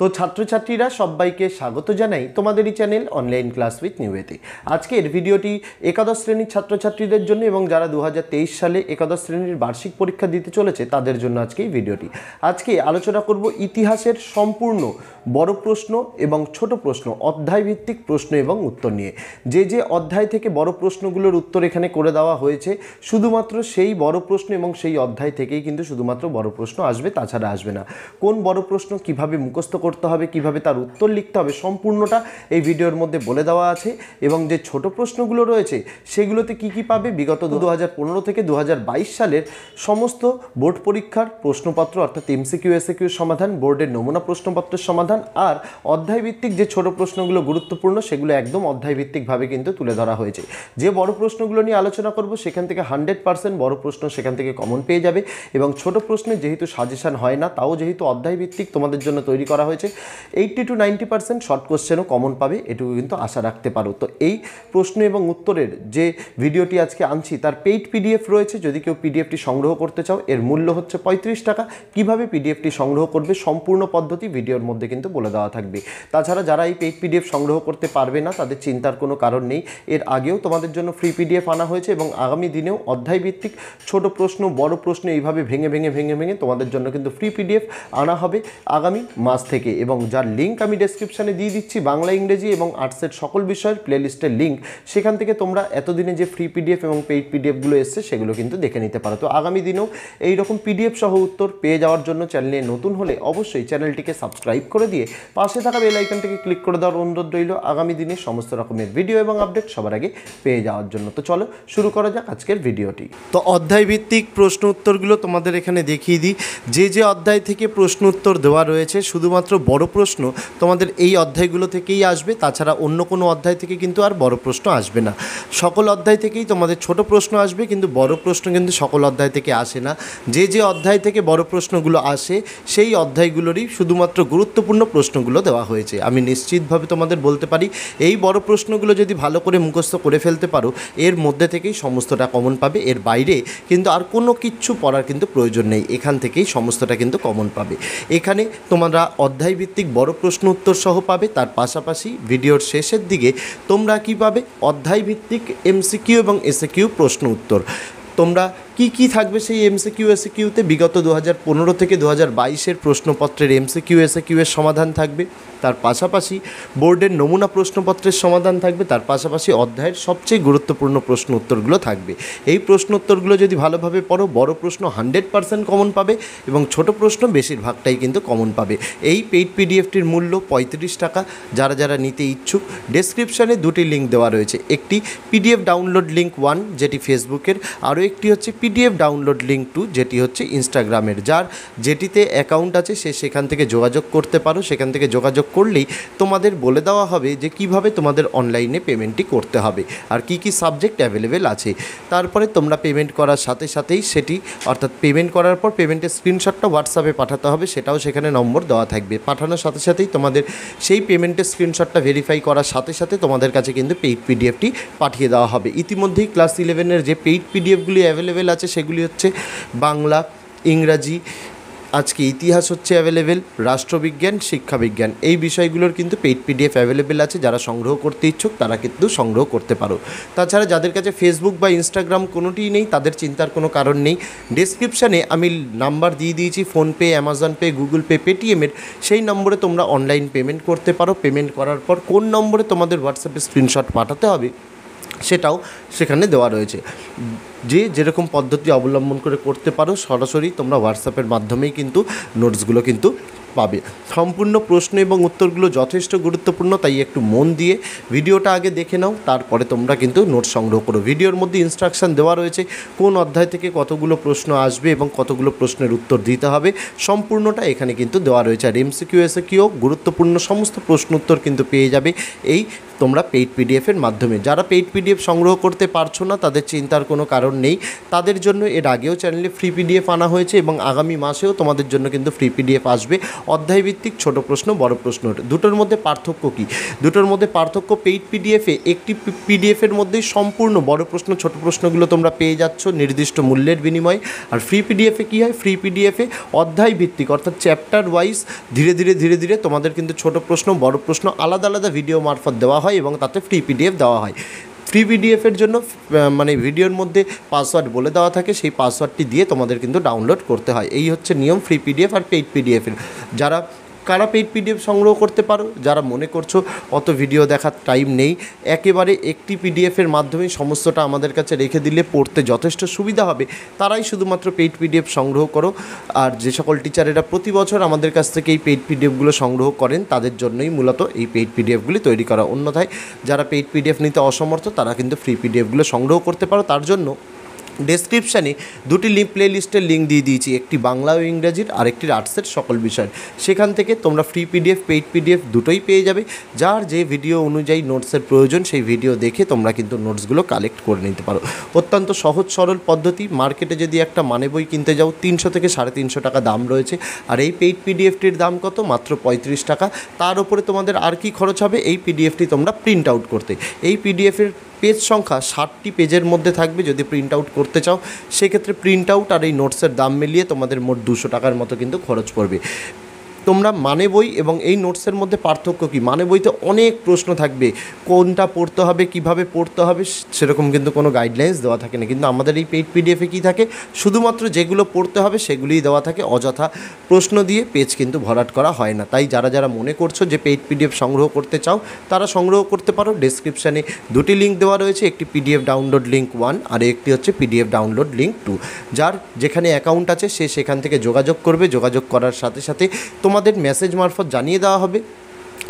তো ছাত্রছাত্রীরা সবাইকে স্বাগত জানাই তোমাদেরই চ্যানেল অনলাইন ক্লাস উইথ নিউয়েতে। আজকের ভিডিওটি একাদশ শ্রেণীর ছাত্রছাত্রীদের জন্য এবং যারা 2023 সালে একাদশ শ্রেণীর বার্ষিক পরীক্ষা দিতে চলেছে তাদের জন্য আজকে এই ভিডিওটি। আজকে আলোচনা করব ইতিহাসের সম্পূর্ণ বড় প্রশ্ন এবং ছোট প্রশ্ন, অধ্যায়ভিত্তিক প্রশ্ন এবং উত্তর নিয়ে। যে অধ্যায় থেকে বড় প্রশ্নগুলোর উত্তর এখানে করে দেওয়া হয়েছে, শুধুমাত্র সেই বড় প্রশ্ন এবং সেই অধ্যায় থেকেই কিন্তু শুধুমাত্র বড় প্রশ্ন আসবে, তাছাড়া আসবে না। কোন বড় প্রশ্ন কিভাবে মুখস্থ করতে হবে, কিভাবে তার উত্তর লিখতে হবে, সম্পূর্ণটা এই ভিডিওর মধ্যে বলে দেওয়া আছে। এবং যে ছোট প্রশ্নগুলো রয়েছে সেগুলোতে কি কি পাবে, বিগত 2015 থেকে 2022 সালের সমস্ত বোর্ড পরীক্ষার প্রশ্নপত্র অর্থাৎ এমসিকিউ এসএকিউ সমাধান, বোর্ডের নমুনা প্রশ্নপত্রের সমাধান, আর অধ্যায়ভিত্তিক যে ছোট প্রশ্নগুলো গুরুত্বপূর্ণ সেগুলো একদম অধ্যায়ভিত্তিকভাবে কিন্তু তুলে ধরা হয়েছে। যে বড় প্রশ্নগুলো নিয়ে আলোচনা করব সেখান থেকে 100% বড় প্রশ্ন সেখান থেকে কমন পেয়ে যাবে। এবং ছোট প্রশ্নে যেহেতু সাজেশন হয় না, তাও যেহেতু অধ্যায়ভিত্তিক তোমাদের জন্য তৈরি করা হয়েছে, 80 to 90% শর্ট কোশ্চেনও কমন পাবে, এটুকু কিন্তু আশা রাখতে পারো। তো এই প্রশ্ন এবং উত্তরের যে ভিডিওটি আজকে আনছি তার পেইড পিডিএফ রয়েছে। যদি কেউ পিডিএফটি সংগ্রহ করতে চাও, এর মূল্য হচ্ছে 35 টাকা। কীভাবে পিডিএফটি সংগ্রহ করবে সম্পূর্ণ পদ্ধতি ভিডিওর মধ্যে কিন্তু বলে দেওয়া থাকবে। তাছাড়া যারা এই পেইড পিডিএফ সংগ্রহ করতে পারবে না তাদের চিন্তার কোনো কারণ নেই। এর আগেও তোমাদের জন্য ফ্রি পিডিএফ আনা হয়েছে এবং আগামী দিনেও অধ্যায়ভিত্তিক ছোট প্রশ্ন বড় প্রশ্ন এইভাবে ভেঙে তোমাদের জন্য কিন্তু ফ্রি পিডিএফ আনা হবে আগামী মাস থেকে। এবং যার লিঙ্ক আমি ডেসক্রিপশানে দিয়ে দিচ্ছি, বাংলা ইংরেজি এবং আর্টসের সকল বিষয়ের প্লেলিস্টের লিঙ্ক, সেখান থেকে তোমরা এতদিনে যে ফ্রি পিডিএফ এবং পেইড পিডিএফগুলো এসছে সেগুলো কিন্তু দেখে নিতে পারো। তো আগামী দিনেও এইরকম পিডিএফ সহ উত্তর পেয়ে যাওয়ার জন্য চ্যানেলে নতুন হলে অবশ্যই চ্যানেলটিকে সাবস্ক্রাইব করে দিয়ে পাশে থাকা বেল আইকনটিকে ক্লিক করে দেওয়ার অনুরোধ রইল আগামী দিনে সমস্ত রকমের ভিডিও এবং আপডেট সবার আগে পেয়ে যাওয়ার জন্য। তো চলো শুরু করা যাক আজকের ভিডিওটি। তো অধ্যায়ভিত্তিক প্রশ্ন উত্তরগুলো তোমাদের এখানে দেখিয়ে দিই। যে অধ্যায় থেকে প্রশ্ন উত্তর দেওয়া রয়েছে শুধুমাত্র বড় প্রশ্ন তোমাদের এই অধ্যায়গুলো থেকেই আসবে, তাছাড়া অন্য কোনো অধ্যায় থেকে কিন্তু আর বড় প্রশ্ন আসবে না। সকল অধ্যায় থেকেই তোমাদের ছোট প্রশ্ন আসবে, কিন্তু বড় প্রশ্ন কিন্তু সকল অধ্যায় থেকে আসে না। যে অধ্যায় থেকে বড় প্রশ্নগুলো আসে সেই অধ্যায়গুলোরই শুধুমাত্র গুরুত্বপূর্ণ প্রশ্নগুলো দেওয়া হয়েছে। আমি নিশ্চিতভাবে তোমাদের বলতে পারি এই বড় প্রশ্নগুলো যদি ভালো করে মুখস্থ করে ফেলতে পারো, এর মধ্যে থেকেই সমস্তটা কমন পাবে। এর বাইরে কিন্তু আর কোনো কিচ্ছু পড়ার কিন্তু প্রয়োজন নেই, এখান থেকেই সমস্তটা কিন্তু কমন পাবে। এখানে তোমরা অধ্যায়ভিত্তিক বড় প্রশ্ন উত্তর সহ পাবে, তার পাশাপাশি ভিডিওর শেষের দিকে তোমরা কী পাবে, অধ্যায়ভিত্তিক এমসিকিউ এবং এসএকিউ প্রশ্ন উত্তর। তোমরা কি থাকবে সেই এমসিকিউ এসএকিউতে, বিগত 2015 থেকে 2022 প্রশ্নপত্রের এমসিকিউ এসএকিউ এর সমাধান থাকবে, তার পাশাপাশি বোর্ডের নমুনা প্রশ্নপত্রের সমাধান থাকবে, তার পাশাপাশি অধ্যায়ের সবচেয়ে গুরুত্বপূর্ণ প্রশ্ন উত্তরগুলো থাকবে। এই প্রশ্ন উত্তরগুলো যদি ভালোভাবে পড়ো, বড় প্রশ্ন 100% কমন পাবে এবং ছোট প্রশ্ন বেশিরভাগটাই কিন্তু কমন পাবে। এই পেইড পিডিএফটির মূল্য 35 টাকা। যারা নিতে ইচ্ছুক ডেসক্রিপশানে দুটি লিঙ্ক দেওয়া রয়েছে, একটি পিডিএফ ডাউনলোড লিঙ্ক 1 যেটি ফেসবুকের, আরও একটি হচ্ছে পিডিএফ ডাউনলোড লিঙ্ক 2 যেটি হচ্ছে ইনস্টাগ্রামের। যার যেটিতে অ্যাকাউন্ট আছে সে সেখান থেকে যোগাযোগ করতে পারো। সেখান থেকে যোগাযোগ করলেই তোমাদের বলে দেওয়া হবে যে কিভাবে তোমাদের অনলাইনে পেমেন্টটি করতে হবে আর কি সাবজেক্ট অ্যাভেলেবেল আছে। তারপরে তোমরা পেমেন্ট করার সাথে সাথেই সেটি অর্থাৎ পেমেন্ট করার পর পেমেন্টের স্ক্রিনশটটা হোয়াটসঅ্যাপে পাঠাতে হবে, সেটাও সেখানে নম্বর দেওয়া থাকবে। পাঠানোর সাথে সাথেই তোমাদের সেই পেমেন্টের স্ক্রিনশটটা ভেরিফাই করার সাথে সাথে তোমাদের কাছে কিন্তু পেইড পিডিএফটি পাঠিয়ে দেওয়া হবে। ইতিমধ্যেই ক্লাস 11-এর যে পেইড পিডিএফগুলি অ্যাভেলেবেল আছে সেগুলি হচ্ছে বাংলা, ইংরাজি, আজকে ইতিহাস হচ্ছে অ্যাভেলেবেল, রাষ্ট্রবিজ্ঞান, শিক্ষাবিজ্ঞান, এই বিষয়গুলোর কিন্তু পেইড পিডিএফ অ্যাভেলেবেল আছে। যারা সংগ্রহ করতে ইচ্ছুক তারা কিন্তু সংগ্রহ করতে পারো। তাছাড়া যাদের কাছে ফেসবুক বা ইনস্টাগ্রাম কোনোটিই নেই তাদের চিন্তার কোনো কারণ নেই। ডেসক্রিপশানে আমি নাম্বার দিয়ে দিয়েছি PhonePe, Amazon Pay, Google Pay, পেটিএমের। সেই নম্বরে তোমরা অনলাইন পেমেন্ট করতে পারো। পেমেন্ট করার পর কোন নম্বরে তোমাদের হোয়াটসঅ্যাপে স্ক্রিনশট পাঠাতে হবে সেটাও সেখানে দেওয়া রয়েছে। যেরকম পদ্ধতি অবলম্বন করে করতে পারো, সরাসরি তোমরা হোয়াটসঅ্যাপের মাধ্যমেই কিন্তু নোটসগুলো কিন্তু পাবে। সম্পূর্ণ প্রশ্ন এবং উত্তরগুলো যথেষ্ট গুরুত্বপূর্ণ, তাই একটু মন দিয়ে ভিডিওটা আগে দেখে নাও, তারপরে তোমরা কিন্তু নোট সংগ্রহ করো। ভিডিওর মধ্যে ইনস্ট্রাকশান দেওয়া রয়েছে কোন অধ্যায় থেকে কতগুলো প্রশ্ন আসবে এবং কতগুলো প্রশ্নের উত্তর দিতে হবে, সম্পূর্ণটা এখানে কিন্তু দেওয়া রয়েছে। আর এমসিকিউ এসএকিউ গুরুত্বপূর্ণ সমস্ত প্রশ্ন উত্তর কিন্তু পেয়ে যাবে এই তোমরা পেইড পিডিএফের মাধ্যমে। যারা পেইড পিডিএফ সংগ্রহ করতে পারছো না তাদের চিন্তার কোনো কারণ নেই, তাদের জন্য এর আগেও চ্যানেলে ফ্রি পিডিএফ আনা হয়েছে এবং আগামী মাসেও তোমাদের জন্য কিন্তু ফ্রি পিডিএফ আসবে। অধ্যায়ভিত্তিক ছোট প্রশ্ন বড় প্রশ্ন। দুটোর মধ্যে পার্থক্য কী? দুটোর মধ্যে পার্থক্য, পেইড পিডিএফে একটি পিডিএফের মধ্যেই সম্পূর্ণ বড় প্রশ্ন ছোট প্রশ্নগুলো তোমরা পেয়ে যাচ্ছ নির্দিষ্ট মূল্যের বিনিময়ে। আর ফ্রি পিডিএফে কী হয়? ফ্রি পিডিএফে অধ্যায়ভিত্তিক অর্থাৎ চ্যাপ্টার ওয়াইজ ধীরে ধীরে তোমাদের কিন্তু ছোট প্রশ্ন বড় প্রশ্ন আলাদা আলাদা ভিডিও মারফত দেওয়া হয় এবং তাতে ফ্রি পিডিএফ দেওয়া হয়। ফ্রি পিডিএফের জন্য মানে ভিডিওর মধ্যে পাসওয়ার্ড বলে দেওয়া থাকে, সেই পাসওয়ার্ডটি দিয়ে তোমাদের কিন্তু ডাউনলোড করতে হয়। এই হচ্ছে নিয়ম ফ্রি পিডিএফ আর পেইড পিডিএফের। কারা পেইড পিডিএফ সংগ্রহ করতে পারো? যারা মনে করছো অত ভিডিও দেখার টাইম নেই, একেবারে একটি পিডিএফের মাধ্যমেই সমস্তটা আমাদের কাছে রেখে দিলে পড়তে যথেষ্ট সুবিধা হবে, তারাই শুধুমাত্র পেইড পিডিএফ সংগ্রহ করো। আর যে সকল টিচারেরা প্রতি বছর আমাদের কাছ থেকে এই পেইড পিডিএফগুলো সংগ্রহ করেন তাদের জন্যই মূলত এই পেইড পিডিএফগুলি তৈরি করা। অন্যথায় যারা পেইড পিডিএফ নিতে অসমর্থ তারা কিন্তু ফ্রি পিডিএফগুলো সংগ্রহ করতে পারো। তার জন্য ডেসক্রিপশানে দুটি প্লে লিস্টের লিঙ্ক দিয়ে দিয়েছি, একটি বাংলা ও ইংরাজির আর একটি আর্টসের সকল বিষয়। সেখান থেকে তোমরা ফ্রি পিডিএফ পেইড পিডিএফ দুটোই পেয়ে যাবে। যার যে ভিডিও অনুযায়ী নোটসের প্রয়োজন সেই ভিডিও দেখে তোমরা কিন্তু নোটসগুলো কালেক্ট করে নিতে পারো। অত্যন্ত সহজ সরল পদ্ধতি। মার্কেটে যদি একটা মানে বই কিনতে যাও 300 থেকে 350 টাকা দাম রয়েছে, আর এই পেইড পিডিএফটির দাম কত? মাত্র 35 টাকা। তার উপরে তোমাদের আর কি খরচ হবে? এই পিডিএফটি তোমরা প্রিন্ট আউট করতে। এই পিডিএফের পেজ সংখ্যা 60টি পেজের মধ্যে থাকবে। যদি প্রিন্ট আউট করতে চাও সেক্ষেত্রে প্রিন্ট আউট আর এই নোটসের দাম মিলিয়ে তোমাদের মোট 200 টাকার মতো কিন্তু খরচ পড়বে। তোমরা মানে বই এবং এই নোটসের মধ্যে পার্থক্য কী? মানে বইতে অনেক প্রশ্ন থাকবে, কোনটা পড়তে হবে কিভাবে পড়তে হবে সেরকম কিন্তু কোনো গাইডলাইন্স দেওয়া থাকে না। কিন্তু আমাদের এই পেইড পিডিএফে কী থাকে? শুধুমাত্র যেগুলো পড়তে হবে সেগুলিই দেওয়া থাকে, অযথা প্রশ্ন দিয়ে পেজ কিন্তু ভরাট করা হয় না। তাই যারা মনে করছো যে পেইড পিডিএফ সংগ্রহ করতে চাও তারা সংগ্রহ করতে পারো। ডেসক্রিপশানে দুটি লিঙ্ক দেওয়া রয়েছে, একটি পিডিএফ ডাউনলোড লিঙ্ক 1 আর একটি হচ্ছে পিডিএফ ডাউনলোড লিঙ্ক 2। যার যেখানে অ্যাকাউন্ট আছে সে সেখান থেকে যোগাযোগ করবে। যোগাযোগ করার সাথে সাথে তোমাদের মেসেজ মারফত জানিয়ে দেওয়া হবে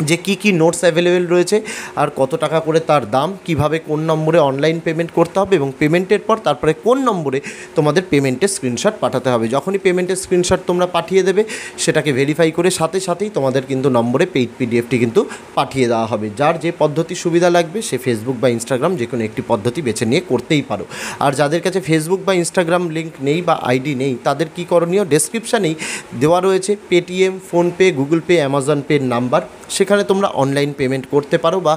যে কী নোটস অ্যাভেলেবেল রয়েছে আর কত টাকা করে তার দাম, কিভাবে কোন নম্বরে অনলাইন পেমেন্ট করতে হবে এবং পেমেন্টের পর তারপরে কোন নম্বরে তোমাদের পেমেন্টের স্ক্রিনশট পাঠাতে হবে। যখনই পেমেন্টের স্ক্রিনশট তোমরা পাঠিয়ে দেবে সেটাকে ভেরিফাই করে সাথেই তোমাদের কিন্তু নম্বরে পেইড পিডিএফটি কিন্তু পাঠিয়ে দেওয়া হবে। যার যে পদ্ধতি সুবিধা লাগবে সে ফেসবুক বা ইনস্টাগ্রাম যে কোনো একটি পদ্ধতি বেছে নিয়ে করতেই পারো। আর যাদের কাছে ফেসবুক বা ইনস্টাগ্রাম লিঙ্ক নেই বা আইডি নেই তাদের কী করণীয়? ডেসক্রিপশানেই দেওয়া রয়েছে Paytm, PhonePe, Google pay, Amazon পের নাম্বার। সেখানে তোমরা অনলাইন পেমেন্ট করতে পারো বা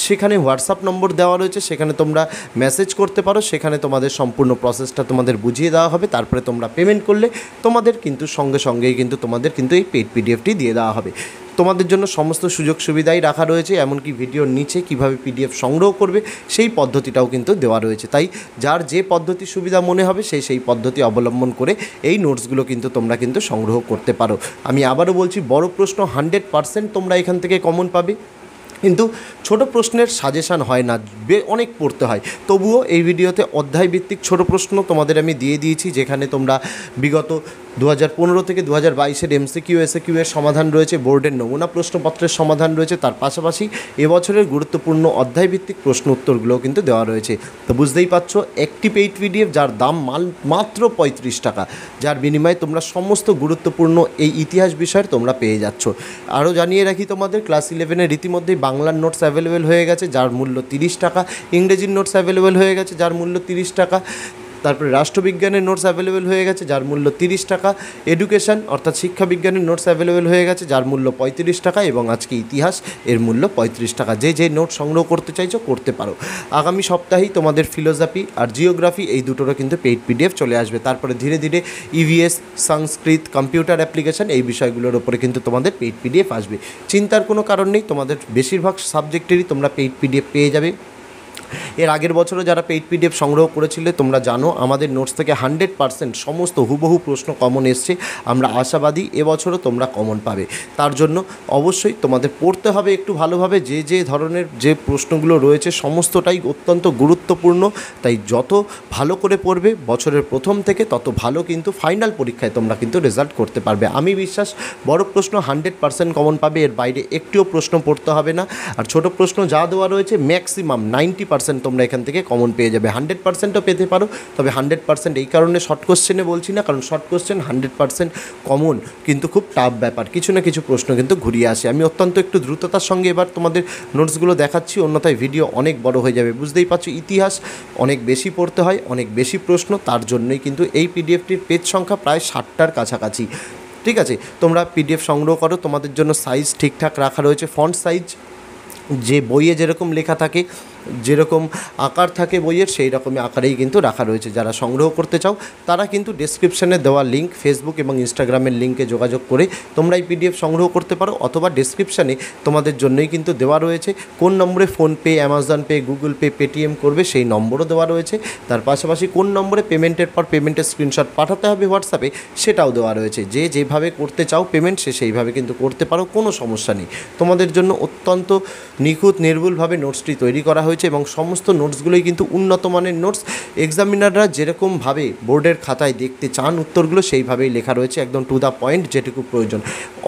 সেখানে হোয়াটসঅ্যাপ নম্বর দেওয়া রয়েছে, সেখানে তোমরা মেসেজ করতে পারো। সেখানে তোমাদের সম্পূর্ণ প্রসেসটা তোমাদের বুঝিয়ে দেওয়া হবে। তারপরে তোমরা পেমেন্ট করলে তোমাদের কিন্তু সঙ্গেই কিন্তু তোমাদের কিন্তু এই পেইড পিডিএফটি দিয়ে দেওয়া হবে। তোমাদের জন্য সমস্ত সুযোগ সুবিধাই রাখা রয়েছে, এমনকি ভিডিওর নিচে কিভাবে পিডিএফ সংগ্রহ করবে সেই পদ্ধতিটাও কিন্তু দেওয়া রয়েছে। তাই যার যে পদ্ধতি সুবিধা মনে হবে সেই পদ্ধতি অবলম্বন করে এই নোটসগুলো কিন্তু তোমরা কিন্তু সংগ্রহ করতে পারো। আমি আবারও বলছি, বড় প্রশ্ন 100% তোমরা এখান থেকে কমন পাবে, কিন্তু ছোট প্রশ্নের সাজেশান হয় না, অনেক পড়তে হয়। তবুও এই ভিডিওতে অধ্যায়ভিত্তিক ছোট প্রশ্ন তোমাদের আমি দিয়ে দিয়েছি, যেখানে তোমরা বিগত 2015 থেকে 2022-এর এমসিকিউ এসএকিউ এর সমাধান রয়েছে, বোর্ডের নমুনা প্রশ্নপত্রের সমাধান রয়েছে, তার পাশাপাশি এবছরের গুরুত্বপূর্ণ অধ্যায়ভিত্তিক প্রশ্ন উত্তরগুলোও কিন্তু দেওয়া রয়েছে। তো বুঝতেই পারছো, একটি পেইড পিডিএফ যার দাম মাত্র 35 টাকা, যার বিনিময়ে তোমরা সমস্ত গুরুত্বপূর্ণ এই ইতিহাস বিষয়ের তোমরা পেয়ে যাচ্ছ। আরও জানিয়ে রাখি তোমাদের, ক্লাস 11-এর রীতিমধ্যেই বাংলার নোটস অ্যাভেলেবেল হয়ে গেছে যার মূল্য 30 টাকা, ইংরেজির নোটস অ্যাভেলেবেল হয়ে গেছে যার মূল্য 30 টাকা, তারপরে রাষ্ট্রবিজ্ঞানের নোটস অ্যাভেলেবেল হয়ে গেছে যার মূল্য 30 টাকা, এডুকেশন অর্থাৎ শিক্ষাবিজ্ঞানের নোটস অ্যাভেলেবেল হয়ে গেছে যার মূল্য 35 টাকা, এবং আজকে ইতিহাস এর মূল্য 35 টাকা। যে নোট সংগ্রহ করতে চাইছো করতে পারো। আগামী সপ্তাহেই তোমাদের ফিলোসফি আর জিওগ্রাফি এই দুটোরও কিন্তু পেইড পিডিএফ চলে আসবে। তারপরে ধীরে ধীরে ইভিএস, সংস্কৃত, কম্পিউটার অ্যাপ্লিকেশন এই বিষয়গুলোর ওপরে কিন্তু তোমাদের পেইড পিডিএফ আসবে। চিন্তার কোনো কারণ নেই, তোমাদের বেশিরভাগ সাবজেক্টেরই তোমরা পেইড পিডিএফ পেয়ে যাবে। এর আগের বছরও যারা পেইড পিডিএফ সংগ্রহ করেছিলে তোমরা জানো আমাদের নোটস থেকে 100% সমস্ত হুবহু প্রশ্ন কমন এসছে। আমরা আশাবাদী এবছরও তোমরা কমন পাবে। তার জন্য অবশ্যই তোমাদের পড়তে হবে একটু ভালোভাবে। যে ধরনের যে প্রশ্নগুলো রয়েছে সমস্তটাই অত্যন্ত গুরুত্বপূর্ণ, তাই যত ভালো করে পড়বে বছরের প্রথম থেকে তত ভালো কিন্তু ফাইনাল পরীক্ষায় তোমরা কিন্তু রেজাল্ট করতে পারবে। আমি বিশ্বাস বড় প্রশ্ন 100% কমন পাবে, এর বাইরে একটিও প্রশ্ন পড়তে হবে না। আর ছোট প্রশ্ন যা দেওয়া রয়েছে ম্যাক্সিমাম 90% তোমরা এখান থেকে কমন পেয়ে যাবে। 100%ও পেতে পারো, তবে 100% এই কারণে শর্ট কোশ্চেনে বলছি না, কারণ শর্ট কোশ্চেন 100% কমন কিন্তু খুব টাফ ব্যাপার, কিছু না কিছু প্রশ্ন কিন্তু ঘুরিয়ে আসে। আমি অত্যন্ত একটু দ্রুততার সঙ্গে এবার তোমাদের নোটসগুলো দেখাচ্ছি, অন্যথায় ভিডিও অনেক বড় হয়ে যাবে। বুঝতেই পারছো ইতিহাস অনেক বেশি পড়তে হয়, অনেক বেশি প্রশ্ন, তার জন্যই কিন্তু এই পিডিএফটির পেজ সংখ্যা প্রায় 60টার কাছাকাছি। ঠিক আছে, তোমরা পিডিএফ সংগ্রহ করো, তোমাদের জন্য সাইজ ঠিকঠাক রাখা রয়েছে, ফন্ট সাইজ যে বইয়ে যেরকম লেখা থাকে, যেরকম আকার থাকে বইয়ের, সেই রকমই আকারেই কিন্তু রাখা রয়েছে। যারা সংগ্রহ করতে চাও তারা কিন্তু ডেসক্রিপশানে দেওয়া লিঙ্ক, ফেসবুক এবং ইনস্টাগ্রামের লিঙ্কে যোগাযোগ করে তোমরা এই পিডিএফ সংগ্রহ করতে পারো, অথবা ডেসক্রিপশানে তোমাদের জন্যই কিন্তু দেওয়া রয়েছে কোন নম্বরে PhonePe, Amazon Pay, Google pay, Paytm করবে সেই নম্বরও দেওয়া রয়েছে। তার পাশাপাশি কোন নম্বরে পেমেন্টের পর পেমেন্টের স্ক্রিনশট পাঠাতে হবে হোয়াটসঅ্যাপে সেটাও দেওয়া রয়েছে। যে যেভাবে করতে চাও পেমেন্ট সে সেইভাবে কিন্তু করতে পারো, কোনো সমস্যা নেই। তোমাদের জন্য অত্যন্ত নিখুঁত নির্ভুলভাবে নোটসটি তৈরি করা হয়েছে এবং সমস্ত নোটসগুলোই কিন্তু উন্নত মানের নোটস। এক্সামিনাররা যেরকমভাবে বোর্ডের খাতায় দেখতে চান উত্তরগুলো সেইভাবেই লেখা রয়েছে, একদম টু দ্য পয়েন্ট, যেটুকু প্রয়োজন।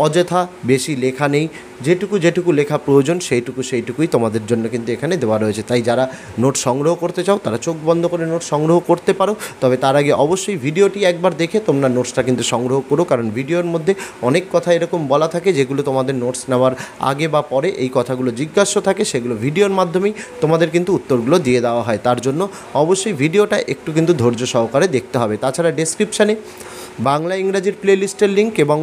অযথা বেশি লেখা নেই, যেটুকু লেখা প্রয়োজন সেইটুকুই তোমাদের জন্য কিন্তু এখানে দেওয়া রয়েছে। তাই যারা নোট সংগ্রহ করতে চাও তারা চোখ বন্ধ করে নোট সংগ্রহ করতে পারো, তবে তার আগে অবশ্যই ভিডিওটি একবার দেখে তোমরা নোটসটা কিন্তু সংগ্রহ করো, কারণ ভিডিওর মধ্যে অনেক কথা এরকম বলা থাকে যেগুলো তোমাদের নোটস নেওয়ার আগে বা পরে এই কথাগুলো জিজ্ঞাস্য থাকে, সেগুলো ভিডিওর মাধ্যমেই তোমাদের কিন্তু উত্তরগুলো দিয়ে দেওয়া হয়। তার জন্য অবশ্যই ভিডিওটা একটু কিন্তু ধৈর্য সহকারে দেখতে হবে। তাছাড়া ডেসক্রিপশানে বাংলা ইংরাজির প্লেলিস্টের লিঙ্ক এবং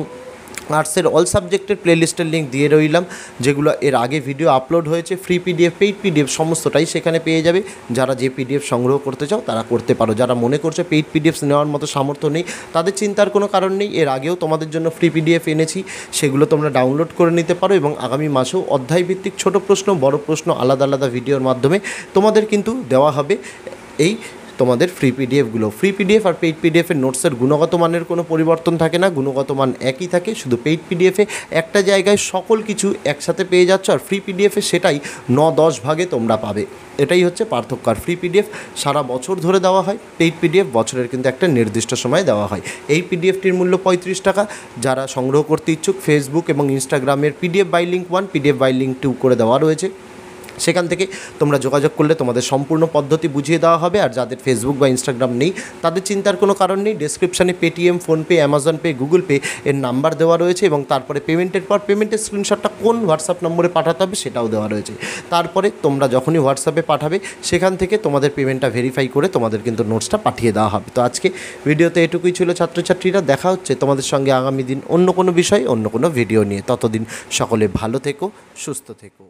আর্টসের অল সাবজেক্টের প্লেলিস্টের লিঙ্ক দিয়ে রইলাম, যেগুলো এর আগে ভিডিও আপলোড হয়েছে। ফ্রি পিডিএফ, পেইড পিডিএফ সমস্তটাই সেখানে পেয়ে যাবে। যারা যে পিডিএফ সংগ্রহ করতে চাও তারা করতে পারো। যারা মনে করছে পেইড পিডিএফ নেওয়ার মতো সামর্থ্য নেই তাদের চিন্তার কোনো কারণ নেই, এর আগেও তোমাদের জন্য ফ্রি পিডিএফ এনেছি, সেগুলো তোমরা ডাউনলোড করে নিতে পারো এবং আগামী মাসেও অধ্যায়ভিত্তিক ছোট প্রশ্ন, বড় প্রশ্ন আলাদা আলাদা ভিডিওর মাধ্যমে তোমাদের কিন্তু দেওয়া হবে এই তোমাদের ফ্রি পিডিএফগুলো। ফ্রি পিডিএফ আর পেইড পিডিএফের নোটসের গুণগত মানের কোনো পরিবর্তন থাকে না, গুণগত মান একই থাকে। শুধু পেইড পিডিএফে একটা জায়গায় সকল কিছু একসাথে পেয়ে যাচ্ছ, আর ফ্রি পিডিএফে সেটাই 9-10 ভাগে তোমরা পাবে। এটাই হচ্ছে পার্থক্য। আর ফ্রি পিডিএফ সারা বছর ধরে দেওয়া হয়, পেইড পিডিএফ বছরের কিন্তু একটা নির্দিষ্ট সময় দেওয়া হয়। এই পিডিএফটির মূল্য 35 টাকা। যারা সংগ্রহ করতে ইচ্ছুক ফেসবুক এবং ইনস্টাগ্রামের PDF by link 1, PDF by link 2 করে দেওয়া রয়েছে, সেখান থেকে তোমরা যোগাযোগ করলে তোমাদের সম্পূর্ণ পদ্ধতি বুঝিয়ে দেওয়া হবে। আর যাদের ফেসবুক বা ইনস্টাগ্রাম নেই তাদের চিন্তার কোনো কারণ নেই, ডেসক্রিপশানে Paytm, PhonePe, Amazon Pay, Google Pay এর নাম্বার দেওয়া রয়েছে এবং তারপরে পেমেন্টের পর পেমেন্টের স্ক্রিনশটটা কোন হোয়াটসঅ্যাপ নম্বরে পাঠাতে হবে সেটাও দেওয়া রয়েছে। তারপরে তোমরা যখনই হোয়াটসঅ্যাপে পাঠাবে সেখান থেকে তোমাদের পেমেন্টটা ভেরিফাই করে তোমাদের কিন্তু নোটসটা পাঠিয়ে দেওয়া হবে। তো আজকে ভিডিওতে এটুকুই ছিল ছাত্রছাত্রীরা, দেখা হচ্ছে তোমাদের সঙ্গে আগামী দিন অন্য কোনো বিষয়, অন্য কোনো ভিডিও নিয়ে। ততদিন সকলে ভালো থেকো, সুস্থ থেকো।